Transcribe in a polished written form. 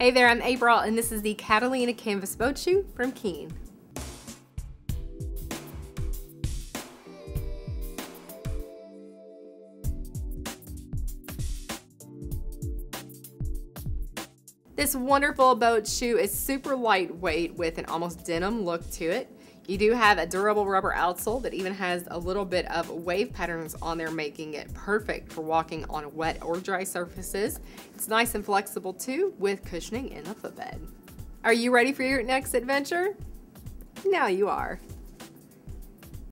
Hey there, I'm April, and this is the Catalina canvas boat shoe from Keen. This wonderful boat shoe is super lightweight with an almost denim look to it. You do have a durable rubber outsole that even has a little bit of wave patterns on there, making it perfect for walking on wet or dry surfaces. It's nice and flexible too, with cushioning in the footbed. Are you ready for your next adventure? Now you are.